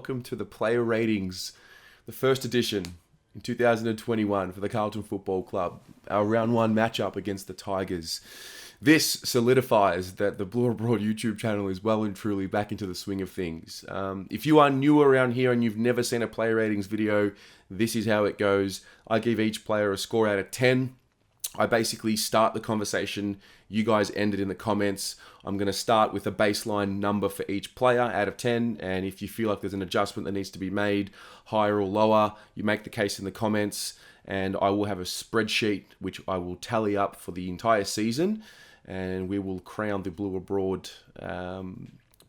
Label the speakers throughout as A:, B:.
A: welcome to the player ratings, the first edition in 2021 for the Carlton Football Club, our round one matchup against the Tigers. This solidifies that the Blue Abroad YouTube channel is well and truly back into the swing of things. If you are new around here and you've never seen a player ratings video, this is how it goes. I give each player a score out of 10. I basically start the conversation. You guys end it in the comments. I'm going to start with a baseline number for each player out of 10. And if you feel like there's an adjustment that needs to be made, higher or lower, you make the case in the comments. And I will have a spreadsheet which I will tally up for the entire season. And we will crown the Blue Abroad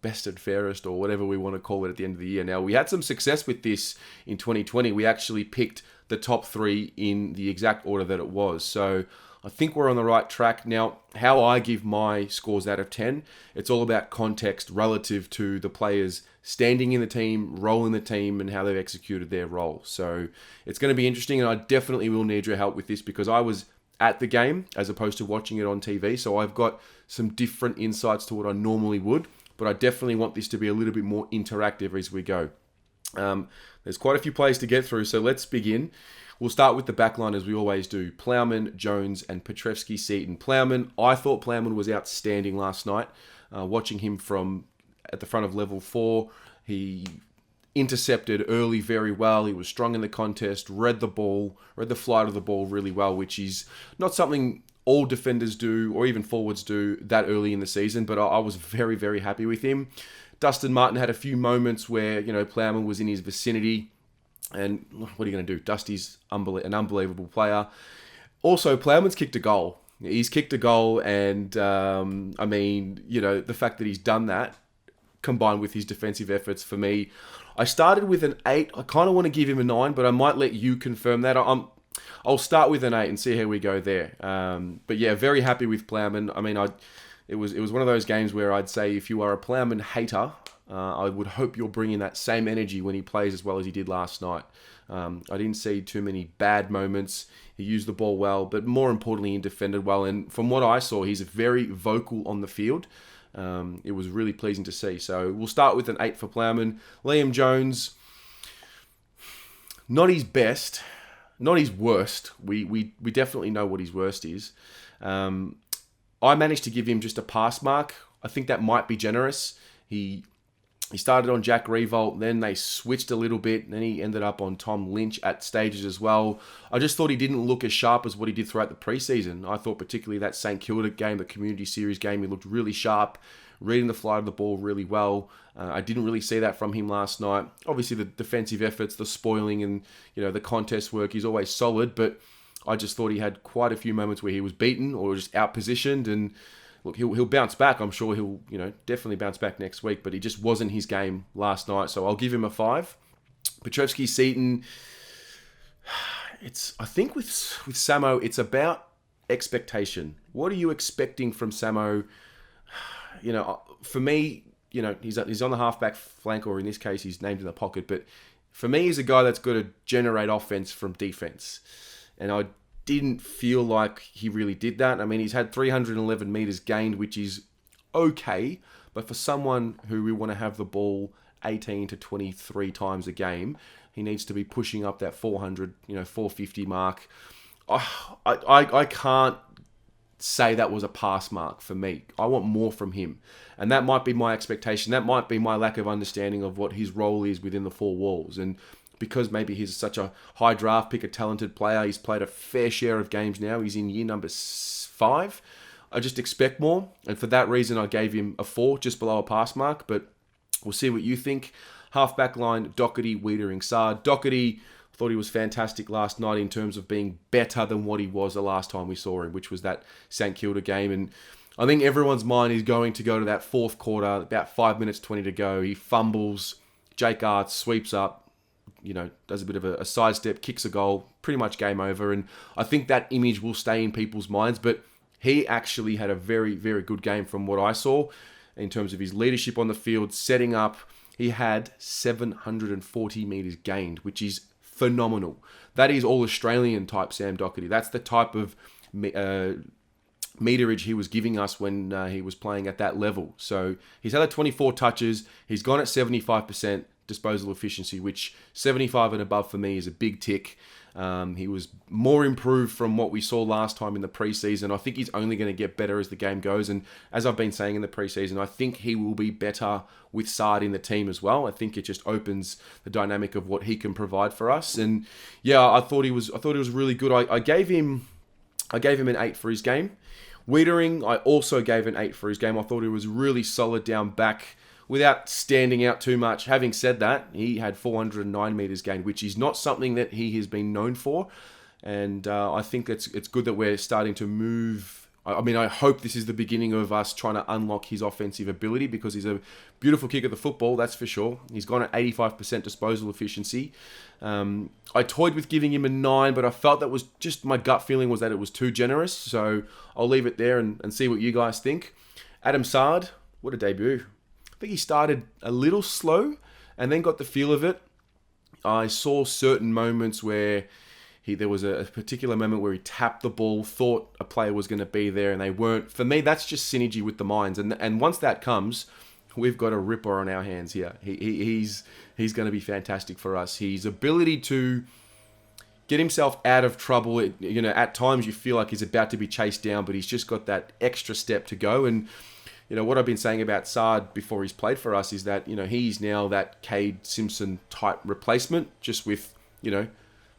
A: best and fairest, or whatever we want to call it, at the end of the year. Now, we had some success with this in 2020. We actually picked the top three in the exact order that it was. So I think we're on the right track. Now, how I give my scores out of 10, it's all about context relative to the players standing in the team, role in the team, and how they've executed their role. So it's going to be interesting, and I definitely will need your help with this because I was at the game as opposed to watching it on TV. So I've got some different insights to what I normally would, but I definitely want this to be a little bit more interactive as we go. There's quite a few plays to get through, so let's begin. We'll start with the backline as we always do. Plowman, Jones, and Petrevski-Seton. Plowman, I thought Plowman was outstanding last night. Watching him from at the front of level 4, he intercepted early very well. He was strong in the contest, read the flight of the ball really well, which is not something all defenders do or even forwards do that early in the season, but I was very, very happy with him. Dustin Martin had a few moments where, Plowman was in his vicinity, and what are you going to do? Dusty's an unbelievable player. Also, Plowman's kicked a goal. He's kicked a goal, and the fact that he's done that, combined with his defensive efforts, for me, I started with an 8. I kind of want to give him a 9, but I might let you confirm that. I'll start with an 8 and see how we go there. But yeah, very happy with Plowman. It was one of those games where I'd say if you are a Plowman hater, I would hope you're bringing that same energy when he plays as well as he did last night. I didn't see too many bad moments. He used the ball well, but more importantly, he defended well. And from what I saw, he's very vocal on the field. It was really pleasing to see. So we'll start with an 8 for Plowman. Liam Jones, not his best, not his worst. We definitely know what his worst is. I managed to give him just a pass mark. I think that might be generous. He started on Jack Revolt, then they switched a little bit, and then he ended up on Tom Lynch at stages as well. I just thought he didn't look as sharp as what he did throughout the preseason. I thought particularly that St Kilda game, the Community Series game, he looked really sharp, reading the flight of the ball really well. I didn't really see that from him last night. Obviously, the defensive efforts, the spoiling, and the contest work, he's always solid, but I just thought he had quite a few moments where he was beaten or just outpositioned, and look, he'll bounce back. I'm sure he'll, definitely bounce back next week, but he just wasn't his game last night, so I'll give him a 5. Petrevski-Seton, I think with Samo, it's about expectation. What are you expecting from Samo? For me, he's on the halfback flank, or in this case, he's named in the pocket, but for me, he's a guy that's got to generate offense from defense, and I didn't feel like he really did that. He's had 311 meters gained, which is okay, but for someone who we want to have the ball 18 to 23 times a game, he needs to be pushing up that 400, 450 mark. I can't say that was a pass mark for me. I want more from him, and that might be my expectation. That might be my lack of understanding of what his role is within the four walls, and because maybe he's such a high draft pick, a talented player, he's played a fair share of games now. He's in year number 5. I just expect more. And for that reason, I gave him a 4, just below a pass mark. But we'll see what you think. Halfback line, Doherty, Wiedering, Saad. Doherty, I thought he was fantastic last night in terms of being better than what he was the last time we saw him, which was that St Kilda game. And I think everyone's mind is going to go to that fourth quarter, about 5 minutes, 20 to go. He fumbles. Jake Arts sweeps up. Does a bit of a sidestep, kicks a goal, pretty much game over. And I think that image will stay in people's minds. But he actually had a very, very good game from what I saw in terms of his leadership on the field, setting up. He had 740 metres gained, which is phenomenal. That is all Australian type Sam Doherty. That's the type of meterage he was giving us when he was playing at that level. So he's had 24 touches. He's gone at 75%. disposal efficiency, which 75 and above for me is a big tick. He was more improved from what we saw last time in the preseason. I think he's only going to get better as the game goes. And as I've been saying in the preseason, I think he will be better with Sard in the team as well. I think it just opens the dynamic of what he can provide for us. And yeah, I thought he was really good. I gave him an 8 for his game. Wiedering, I also gave an 8 for his game. I thought he was really solid down back without standing out too much. Having said that, he had 409 metres gained, which is not something that he has been known for. And I think it's good that we're starting to move. I mean, I hope this is the beginning of us trying to unlock his offensive ability, because he's a beautiful kick of the football, that's for sure. He's gone at 85% disposal efficiency. I toyed with giving him a 9, but I felt that was just, my gut feeling was that it was too generous. So I'll leave it there and see what you guys think. Adam Sard, what a debut. I think he started a little slow and then got the feel of it. I saw certain moments where there was a particular moment where he tapped the ball, thought a player was going to be there, and they weren't. For me, that's just synergy with the minds. And once that comes, we've got a ripper on our hands here. He's going to be fantastic for us. His ability to get himself out of trouble, at times you feel like he's about to be chased down, but he's just got that extra step to go. And what I've been saying about Sard before he's played for us is that, he's now that Cade Simpson type replacement, just with,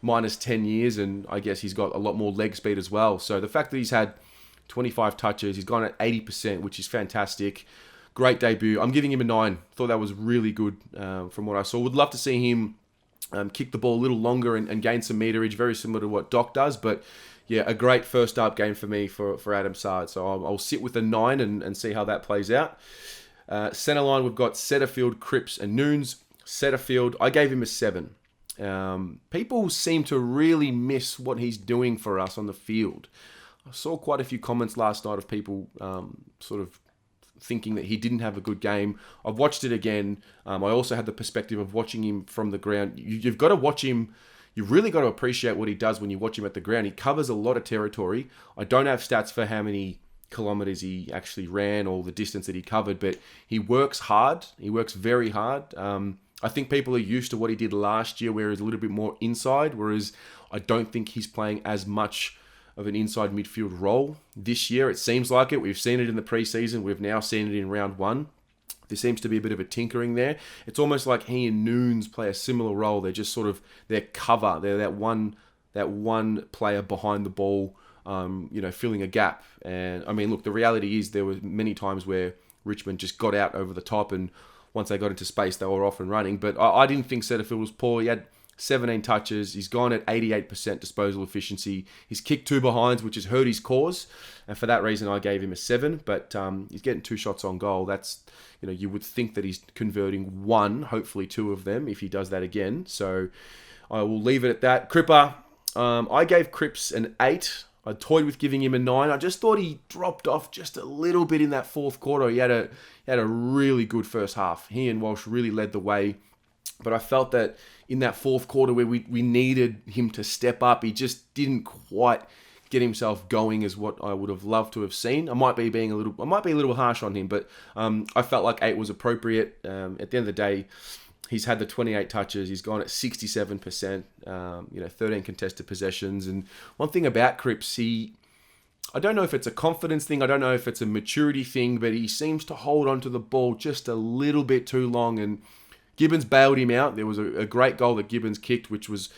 A: minus 10 years, and I guess he's got a lot more leg speed as well. So the fact that he's had 25 touches, he's gone at 80%, which is fantastic. Great debut. I'm giving him a 9. Thought that was really good from what I saw. Would love to see him kick the ball a little longer and gain some meterage, very similar to what Doc does. But yeah, a great first up game for me for Adam Sard. So I'll sit with a 9 and see how that plays out. Centre line, we've got Setterfield, Cripps and Nunes. Setterfield, I gave him a 7. People seem to really miss what he's doing for us on the field. I saw quite a few comments last night of people sort of thinking that he didn't have a good game. I've watched it again. I also had the perspective of watching him from the ground. You've got to watch him. You've really got to appreciate what he does when you watch him at the ground. He covers a lot of territory. I don't have stats for how many kilometers he actually ran or the distance that he covered, but he works hard. He works very hard. I think people are used to what he did last year, where he's a little bit more inside, whereas I don't think he's playing as much of an inside midfield role this year. It seems like it. We've seen it in the preseason. We've now seen it in round 1. There seems to be a bit of a tinkering there. It's almost like he and Nunes play a similar role. They're just sort of their cover. They're that one player behind the ball, filling a gap. And I mean, look, the reality is there were many times where Richmond just got out over the top, and once they got into space, they were off and running. But I didn't think Setterfield was poor. He had 17 touches. He's gone at 88% disposal efficiency. He's kicked 2 behinds, which has hurt his cause. And for that reason, I gave him a 7. But he's getting 2 shots on goal. That's, you would think that he's converting 1, hopefully 2 of them, if he does that again. So I will leave it at that. Cripper, I gave Cripps an 8. I toyed with giving him a 9. I just thought he dropped off just a little bit in that fourth quarter. He had a really good first half. He and Walsh really led the way. But I felt that in that fourth quarter where we needed him to step up, he just didn't quite get himself going as what I would have loved to have seen. I might be a little harsh on him, but I felt like 8 was appropriate. At the end of the day, he's had the 28 touches. He's gone at 67%, 13 contested possessions. And one thing about Cripps, I don't know if it's a confidence thing. I don't know if it's a maturity thing, but he seems to hold onto the ball just a little bit too long. And Gibbons bailed him out. There was a great goal that Gibbons kicked, which was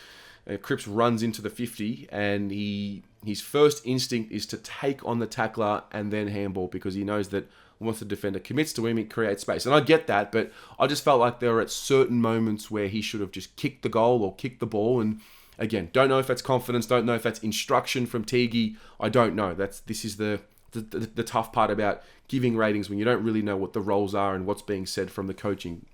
A: Cripps runs into the 50, and his first instinct is to take on the tackler and then handball, because he knows that once the defender commits to him, it creates space. And I get that, but I just felt like there were at certain moments where he should have just kicked the goal or kicked the ball. And again, don't know if that's confidence, don't know if that's instruction from Teague. I don't know. This is the tough part about giving ratings, when you don't really know what the roles are and what's being said from the coaching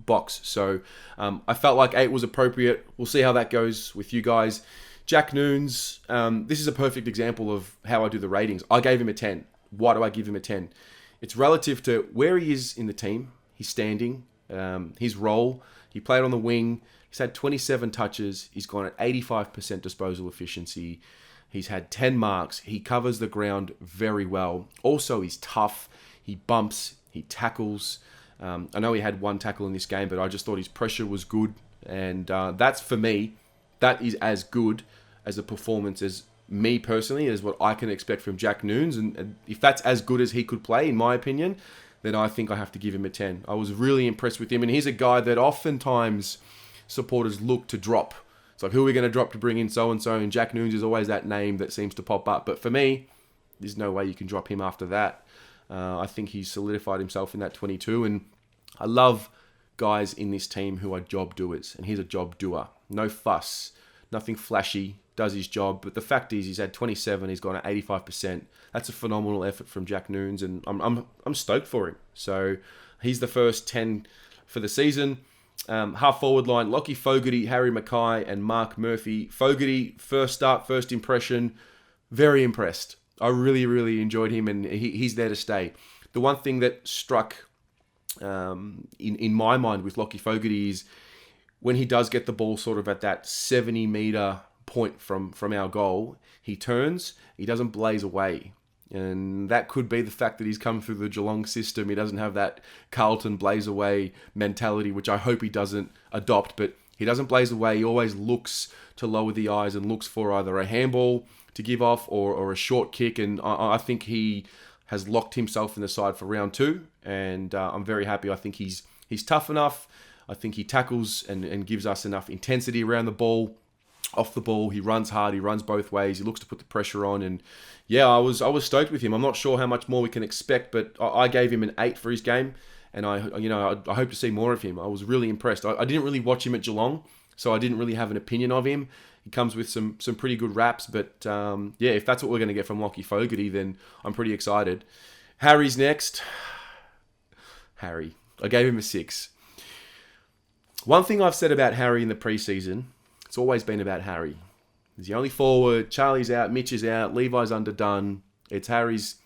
A: box. So I felt like 8 was appropriate. We'll see how that goes with you guys. Jack Nunes, this is a perfect example of how I do the ratings. I gave him a 10. Why do I give him a 10? It's relative to where he is in the team. He's standing, his role. He played on the wing. He's had 27 touches. He's gone at 85% disposal efficiency. He's had 10 marks. He covers the ground very well. Also, he's tough. He bumps. He tackles. I know he had one tackle in this game, but I just thought his pressure was good. And that's, for me, that is as good as a performance as me personally, as what I can expect from Jack Noons. And if that's as good as he could play, in my opinion, then I think I have to give him a 10. I was really impressed with him. And he's a guy that oftentimes supporters look to drop. It's like, who are we going to drop to bring in so-and-so? And Jack Noons is always that name that seems to pop up. But for me, there's no way you can drop him after that. I think he's solidified himself in that 22. And I love guys in this team who are job doers. And he's a job doer. No fuss. Nothing flashy. Does his job. But the fact is, he's had 27. He's gone at 85%. That's a phenomenal effort from Jack Noons. And I'm stoked for him. So he's the first 10 for the season. Half forward line, Lockie Fogarty, Harry Mackay, and Mark Murphy. Fogarty, first start, first impression, very impressed. I really, really enjoyed him, and he's there to stay. The one thing that struck in my mind with Lockie Fogarty is when he does get the ball sort of at that 70-metre point from our goal, he turns, he doesn't blaze away. And that could be the fact that he's come through the Geelong system. He doesn't have that Carlton blaze away mentality, which I hope he doesn't adopt. But he doesn't blaze away. He always looks to lower the eyes and looks for either a handball to give off or a short kick. And I think he has locked himself in the side for round 2. And I'm very happy. I think he's tough enough. I think he tackles and gives us enough intensity around the ball. Off the ball, he runs hard, he runs both ways, he looks to put the pressure on, and yeah, I was stoked with him. I'm not sure how much more we can expect, but I gave him an 8 for his game, and I hope to see more of him. I was really impressed. I didn't really watch him at Geelong, so I didn't really have an opinion of him. He comes with some pretty good raps, but yeah, if that's what we're going to get from Lockie Fogarty, then I'm pretty excited. Harry's next. Harry. I gave him a 6. One thing I've said about Harry in the preseason, it's always been about Harry. He's the only forward. Charlie's out. Mitch is out. Levi's underdone. It's Harry's,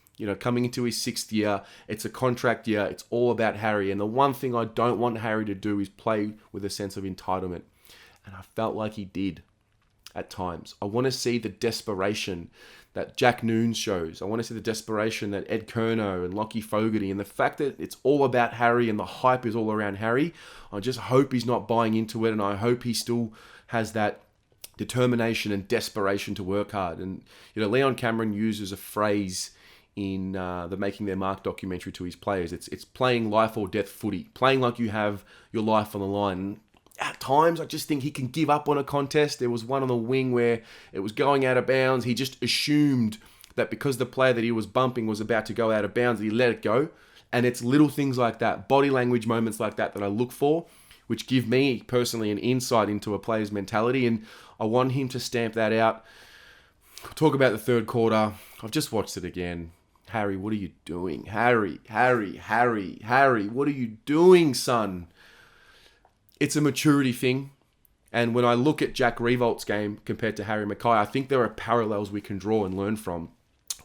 A: coming into his 6th year. It's a contract year. It's all about Harry. And the one thing I don't want Harry to do is play with a sense of entitlement. And I felt like he did at times. I want to see the desperation that Jack Noons shows. I want to see the desperation that Ed Curnow and Lockie Fogarty, and the fact that it's all about Harry and the hype is all around Harry. I just hope he's not buying into it, and I hope he still has that determination and desperation to work hard. And Leon Cameron uses a phrase in the Making Their Mark documentary to his players. It's playing life or death footy, playing like you have your life on the line. At times, I just think he can give up on a contest. There was one on the wing where it was going out of bounds. He just assumed that because the player that he was bumping was about to go out of bounds, he let it go. And it's little things like that, body language moments like that I look for, which give me personally an insight into a player's mentality. And I want him to stamp that out. Talk about the third quarter. I've just watched it again. Harry, what are you doing? Harry, what are you doing, son? It's a maturity thing. And when I look at Jack Riewoldt's game compared to Harry Mackay, I think there are parallels we can draw and learn from.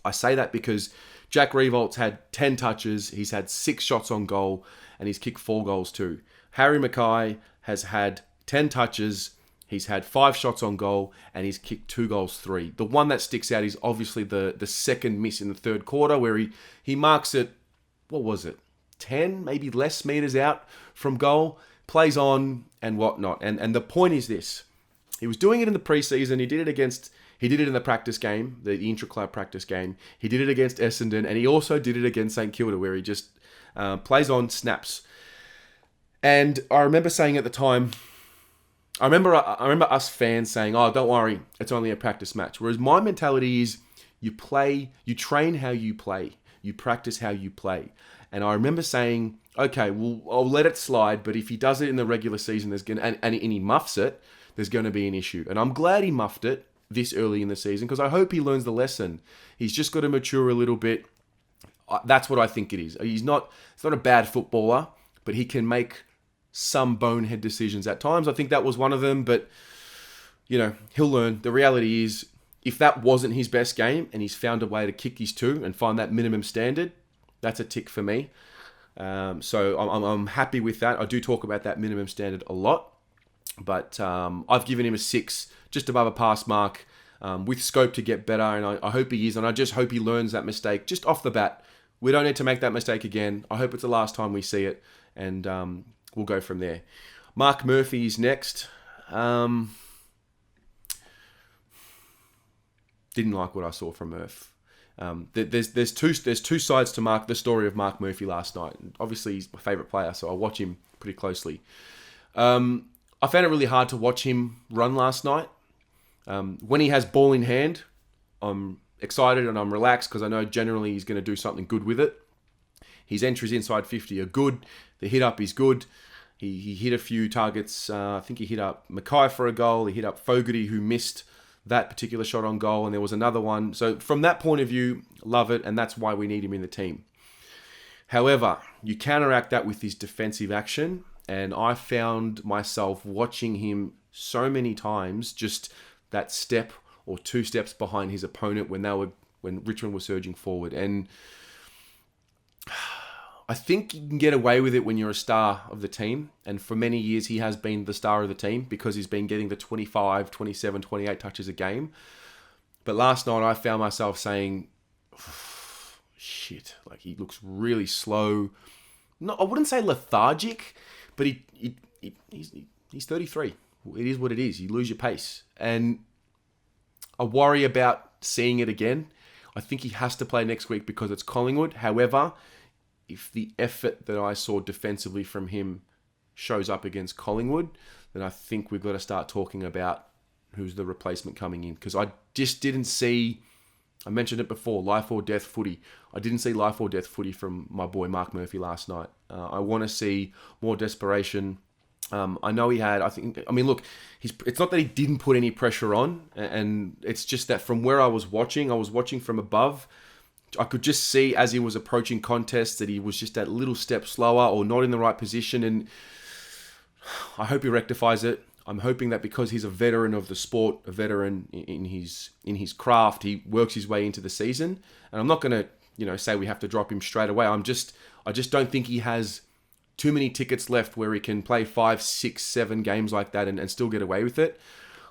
A: I say that because Jack Riewoldt's had 10 touches, he's had 6 shots on goal, and he's kicked 4 goals too. Harry Mackay has had 10 touches, he's had 5 shots on goal, and he's kicked 2 goals, 3. The one that sticks out is obviously the second miss in the third quarter, where he marks it, 10, maybe less meters out from goal, plays on and whatnot. And the point is this. He was doing it in the preseason. He did it in the practice game, the intra-club practice game. He did it against Essendon, and he also did it against St Kilda, where he just plays on, snaps. And I remember saying at the time, I remember us fans saying, "Oh, don't worry, it's only a practice match." Whereas my mentality is, you train how you play, you practice how you play. And I remember saying, okay, well, I'll let it slide, but if he does it in the regular season, and he muffs it, there's going to be an issue. And I'm glad he muffed it this early in the season, because I hope he learns the lesson. He's just got to mature a little bit. That's what I think it is. He's not a bad footballer, but he can make some bonehead decisions at times. I think that was one of them, but he'll learn. The reality is, if that wasn't his best game and he's found a way to kick his 2 and find that minimum standard, that's a tick for me. So I'm happy with that. I do talk about that minimum standard a lot, but I've given him a 6, just above a pass mark, with scope to get better, and I hope he is, and I just hope he learns that mistake just off the bat We don't need to make that mistake again. I hope it's the last time we see it, and we'll go from there. Mark Murphy is next. Didn't like what I saw from Murph. There's two sides to the story of Mark Murphy last night. Obviously, he's my favourite player, so I watch him pretty closely. I found it really hard to watch him run last night. When he has ball in hand, I'm excited and I'm relaxed because I know generally he's going to do something good with it. His entries inside 50 are good. The hit up is good. He hit a few targets. I think he hit up Mackay for a goal. He hit up Fogarty, who missed that particular shot on goal, and there was another one. So from that point of view, love it, and that's why we need him in the team. However, you counteract that with his defensive action, and I found myself watching him so many times just that step or two steps behind his opponent when Richmond was surging forward. And I think you can get away with it when you're a star of the team. And for many years, he has been the star of the team because he's been getting the 25, 27, 28 touches a game. But last night, I found myself saying, shit, like he looks really slow. No, I wouldn't say lethargic, but he's 33. It is what it is. You lose your pace. And I worry about seeing it again. I think he has to play next week because it's Collingwood. However, if the effort that I saw defensively from him shows up against Collingwood, then I think we've got to start talking about who's the replacement coming in. Because I just didn't see, I mentioned it before, life or death footy. I didn't see life or death footy from my boy Mark Murphy last night. I want to see more desperation. I know he had, look, it's not that he didn't put any pressure on, and it's just that from where I was watching from above. I could just see as he was approaching contests that he was just that little step slower or not in the right position, and I hope he rectifies it. I'm hoping that because he's a veteran of the sport, a veteran in his craft, he works his way into the season. And I'm not going to, say we have to drop him straight away. I just don't think he has too many tickets left where he can play 5, 6, 7 games like that and still get away with it.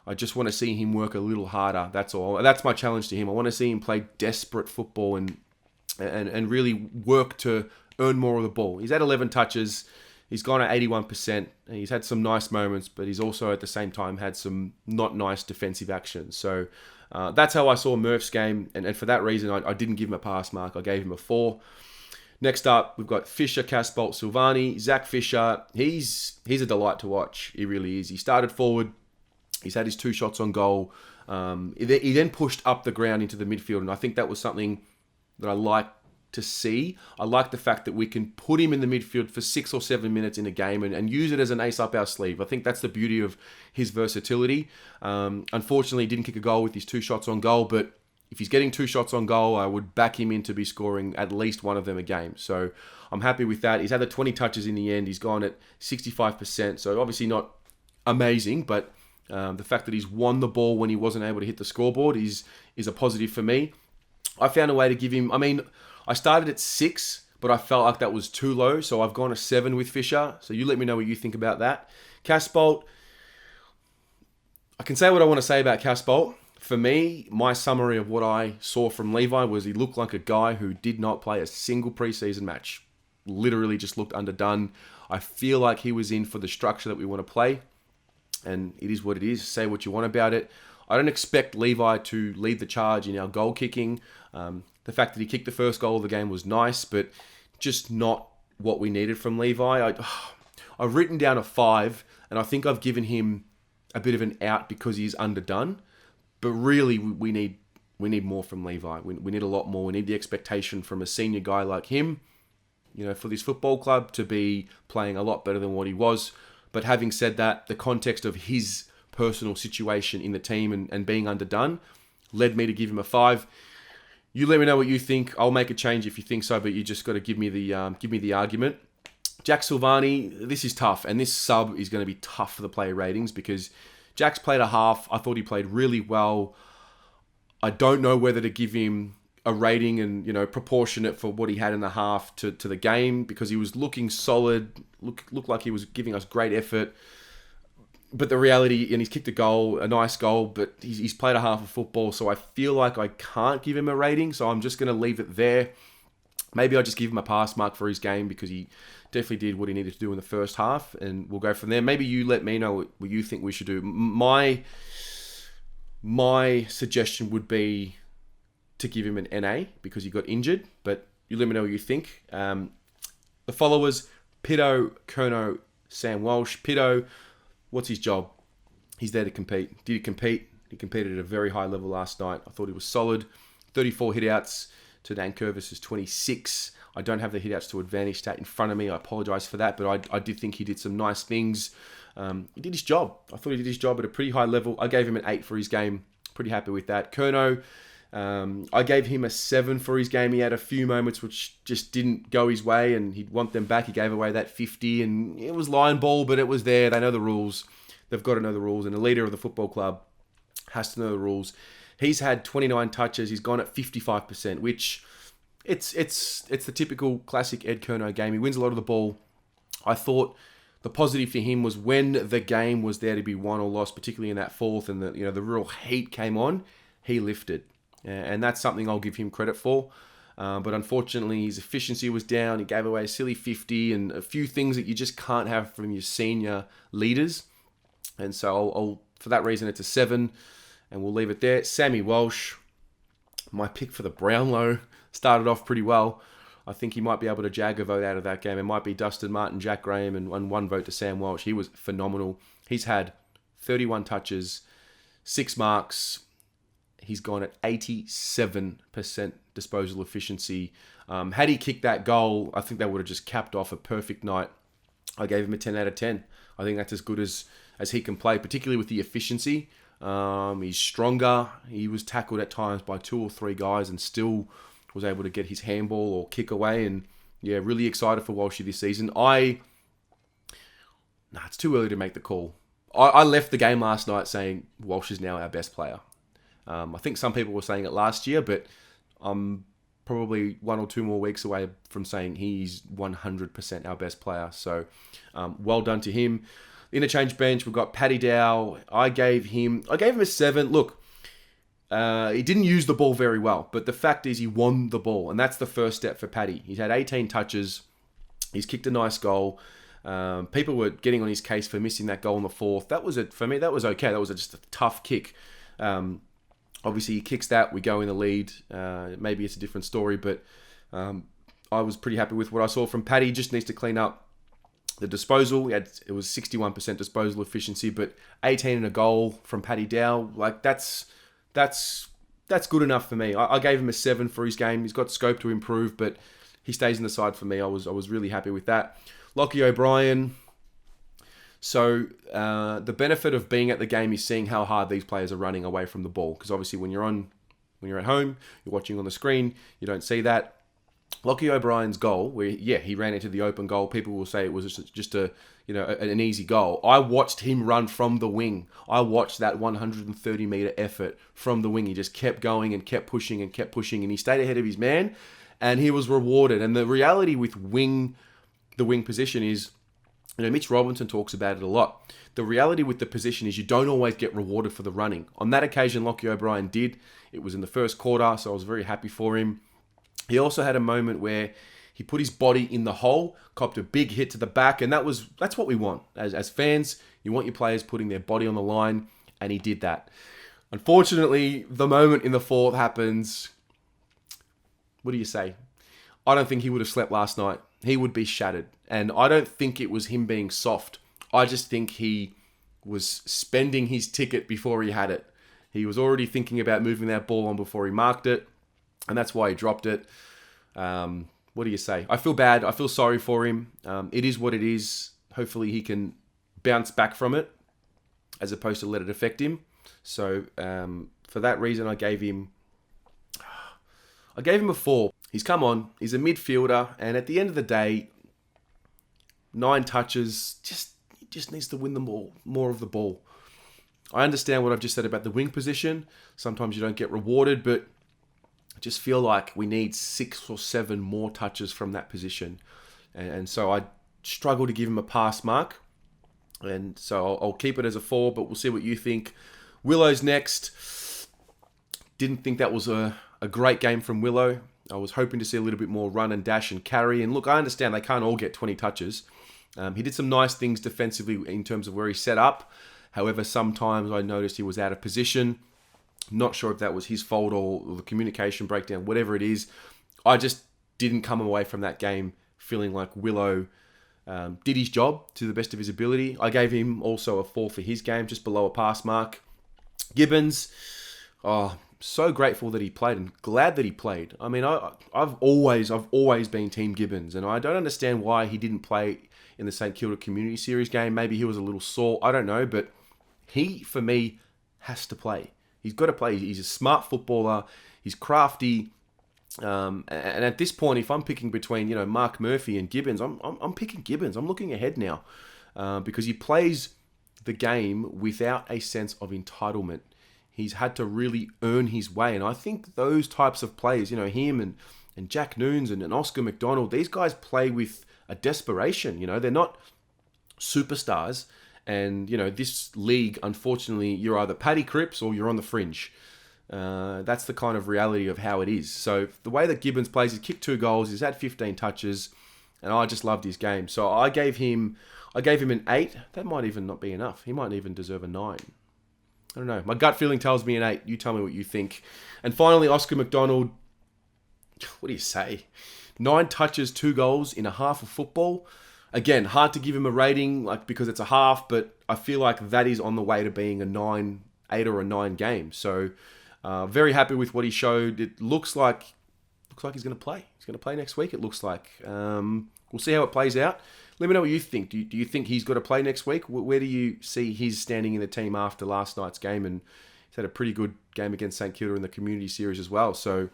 A: I just want to see him work a little harder. That's all. That's my challenge to him. I want to see him play desperate football and really work to earn more of the ball. He's had 11 touches. He's gone at 81%. He's had some nice moments, but he's also at the same time had some not nice defensive actions. So that's how I saw Murph's game. And for that reason, I didn't give him a pass mark. I gave him a 4. Next up, we've got Fisher, Casbolt, Silvani. Zach Fisher, he's a delight to watch. He really is. He started forward. He's had his 2 shots on goal. He then pushed up the ground into the midfield, and I think that was something that I like to see. I like the fact that we can put him in the midfield for 6 or 7 minutes in a game and use it as an ace up our sleeve. I think that's the beauty of his versatility. Unfortunately, he didn't kick a goal with his 2 shots on goal, but if he's getting 2 shots on goal, I would back him in to be scoring at least one of them a game. So I'm happy with that. He's had the 20 touches in the end. He's gone at 65%, so obviously not amazing, but the fact that he's won the ball when he wasn't able to hit the scoreboard is a positive for me. I found a way to give him, I started at 6, but I felt like that was too low, so I've gone to 7 with Fisher. So you let me know what you think about that. Casbolt, I can say what I want to say about Casbolt. For me, my summary of what I saw from Levi was he looked like a guy who did not play a single preseason match. Literally just looked underdone. I feel like he was in for the structure that we want to play. And it is what it is. Say what you want about it. I don't expect Levi to lead the charge in our goal kicking. The fact that he kicked the first goal of the game was nice, but just not what we needed from Levi. I've written down a 5, and I think I've given him a bit of an out because he's underdone. But really, we need more from Levi. We need a lot more. We need the expectation from a senior guy like him, for this football club to be playing a lot better than what he was. But having said that, the context of his personal situation in the team and being underdone led me to give him a 5. You let me know what you think. I'll make a change if you think so, but you just got to give me the argument. Jack Silvani, this is tough, and this sub is going to be tough for the player ratings because Jack's played a half. I thought he played really well. I don't know whether to give him a rating and proportionate for what he had in the half to the game because he was looking solid, looked like he was giving us great effort. But the reality, and he's kicked a nice goal, but he's played a half of football, so I feel like I can't give him a rating, so I'm just going to leave it there. Maybe I'll just give him a pass mark for his game because he definitely did what he needed to do in the first half, and we'll go from there. Maybe you let me know what you think we should do. My suggestion would be to give him an NA because he got injured, but you let me know what you think. The followers, Pito, Kerno, Sam Walsh. Pito, what's his job? He's there to compete. Did he compete? He competed at a very high level last night. I thought he was solid. 34 hitouts to Dan Curvis's 26. I don't have the hitouts to advantage stat in front of me. I apologise for that, but I did think he did some nice things. He did his job. I thought he did his job at a pretty high level. I gave him an 8 for his game. Pretty happy with that. Kerno, I gave him a 7 for his game. He had a few moments which just didn't go his way, and he'd want them back. He gave away that 50, and it was line ball, but it was there. They know the rules. They've got to know the rules, and the leader of the football club has to know the rules. He's had 29 touches. He's gone at 55%, which it's the typical classic Ed Kerno game. He wins a lot of the ball. I thought the positive for him was when the game was there to be won or lost, particularly in that fourth, and the real heat came on, he lifted. And that's something I'll give him credit for. But unfortunately, his efficiency was down. He gave away a silly 50 and a few things that you just can't have from your senior leaders. And so I'll for that reason, it's a 7. And we'll leave it there. Sammy Walsh, my pick for the Brownlow, started off pretty well. I think he might be able to jag a vote out of that game. It might be Dustin Martin, Jack Graham, and one vote to Sam Walsh. He was phenomenal. He's had 31 touches, 6 marks. He's gone at 87% disposal efficiency. Had he kicked that goal, I think that would have just capped off a perfect night. I gave him a 10 out of 10. I think that's as good as he can play, particularly with the efficiency. He's stronger. He was tackled at times by 2 or 3 guys and still was able to get his handball or kick away. And yeah, really excited for Walshy this season. It's too early to make the call. I left the game last night saying Walsh is now our best player. I think some people were saying it last year, but I'm probably 1 or 2 more weeks away from saying he's 100% our best player. So well done to him. Interchange bench, we've got Paddy Dow. I gave him a 7. Look, he didn't use the ball very well, but the fact is he won the ball, and that's the first step for Paddy. He's had 18 touches. He's kicked a nice goal. People were getting on his case for missing that goal in the fourth. For me, that was okay. That was just a tough kick. Obviously, he kicks that. We go in the lead. Maybe it's a different story, but I was pretty happy with what I saw from Paddy. He just needs to clean up the disposal. It was 61% disposal efficiency, but 18 and a goal from Paddy Dow. Like that's good enough for me. I gave him a 7 for his game. He's got scope to improve, but he stays in the side for me. I was really happy with that. Lockie O'Brien. So the benefit of being at the game is seeing how hard these players are running away from the ball. Because obviously when you're at home, you're watching on the screen, you don't see that. Lockie O'Brien's goal, where he ran into the open goal. People will say it was just an easy goal. I watched him run from the wing. I watched that 130-meter effort from the wing. He just kept going and kept pushing, and he stayed ahead of his man, and he was rewarded. And the reality with the wing position is, Mitch Robinson talks about it a lot. The reality with the position is you don't always get rewarded for the running. On that occasion, Lockie O'Brien did. It was in the first quarter, so I was very happy for him. He also had a moment where he put his body in the hole, copped a big hit to the back, and that's what we want. As fans, you want your players putting their body on the line, and he did that. Unfortunately, the moment in the fourth happens. What do you say? I don't think he would have slept last night. He would be shattered. And I don't think it was him being soft. I just think he was spending his ticket before he had it. He was already thinking about moving that ball on before he marked it. And that's why he dropped it. What do you say? I feel bad. I feel sorry for him. It is what it is. Hopefully he can bounce back from it as opposed to let it affect him. So for that reason, I gave him a 4. He's come on. He's a midfielder. And at the end of the day, 9 touches, he just needs to win more of the ball. I understand what I've just said about the wing position. Sometimes you don't get rewarded, but I just feel like we need 6 or 7 more touches from that position. And so I struggle to give him a pass mark. And so I'll keep it as a 4, but we'll see what you think. Willow's next. Didn't think that was a great game from Willow. I was hoping to see a little bit more run and dash and carry. And look, I understand they can't all get 20 touches. He did some nice things defensively in terms of where he set up. However, sometimes I noticed he was out of position. Not sure if that was his fault or the communication breakdown, whatever it is. I just didn't come away from that game feeling like Willow did his job to the best of his ability. I gave him also a 4 for his game, just below a pass mark. Gibbons, so grateful that he played and glad that he played. I mean, I've always been Team Gibbons, and I don't understand why he didn't play in the St Kilda Community Series game. Maybe he was a little sore, I don't know, but he, for me, has to play. He's got to play. He's a smart footballer. He's crafty. And at this point, if I'm picking between Mark Murphy and Gibbons, I'm picking Gibbons. I'm looking ahead now because he plays the game without a sense of entitlement. He's had to really earn his way, and I think those types of players, him and Jack Noons and Oscar McDonald, these guys play with a desperation. They're not superstars, and this league, unfortunately, you're either Paddy Cripps or you're on the fringe. That's the kind of reality of how it is. So the way that Gibbons plays, he's kicked 2 goals, he's had 15 touches, and I just loved his game. So I gave him an 8. That might even not be enough. He might even deserve a 9. I don't know. My gut feeling tells me an 8. You tell me what you think. And finally, Oscar McDonald. What do you say? 9 touches, 2 goals in a half of football. Again, hard to give him a rating because it's a half, but I feel like that is on the way to being a 9, 8 or a 9 game. So very happy with what he showed. It looks like he's going to play. He's going to play next week, it looks like. We'll see how it plays out. Let me know what you think. Do you think he's got to play next week? Where do you see his standing in the team after last night's game? And he's had a pretty good game against St Kilda in the Community Series as well. So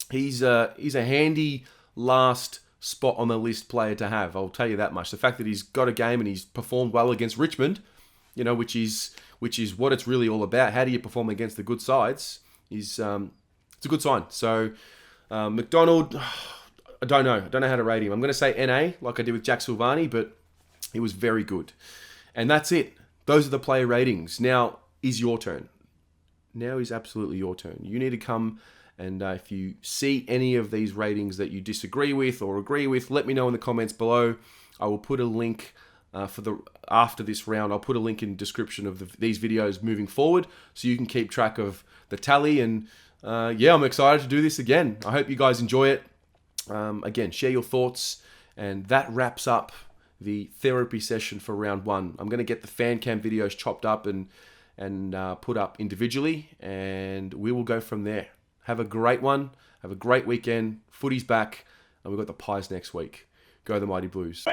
A: he's a handy last spot on the list player to have. I'll tell you that much. The fact that he's got a game and he's performed well against Richmond, which is what it's really all about. How do you perform against the good sides? It's a good sign. So McDonald, I don't know how to rate him. I'm going to say NA, like I did with Jack Silvani, but he was very good. And that's it. Those are the player ratings. Now is your turn. Now is absolutely your turn. You need to come and if you see any of these ratings that you disagree with or agree with, let me know in the comments below. I will put a link after this round. I'll put a link in the description of these videos moving forward so you can keep track of the tally. And I'm excited to do this again. I hope you guys enjoy it. Again, share your thoughts, and that wraps up the therapy session for round 1. I'm going to get the fan cam videos chopped up and put up individually, and we will go from there. Have a great one. Have a great weekend. Footy's back, and we've got the Pies next week. Go the Mighty Blues.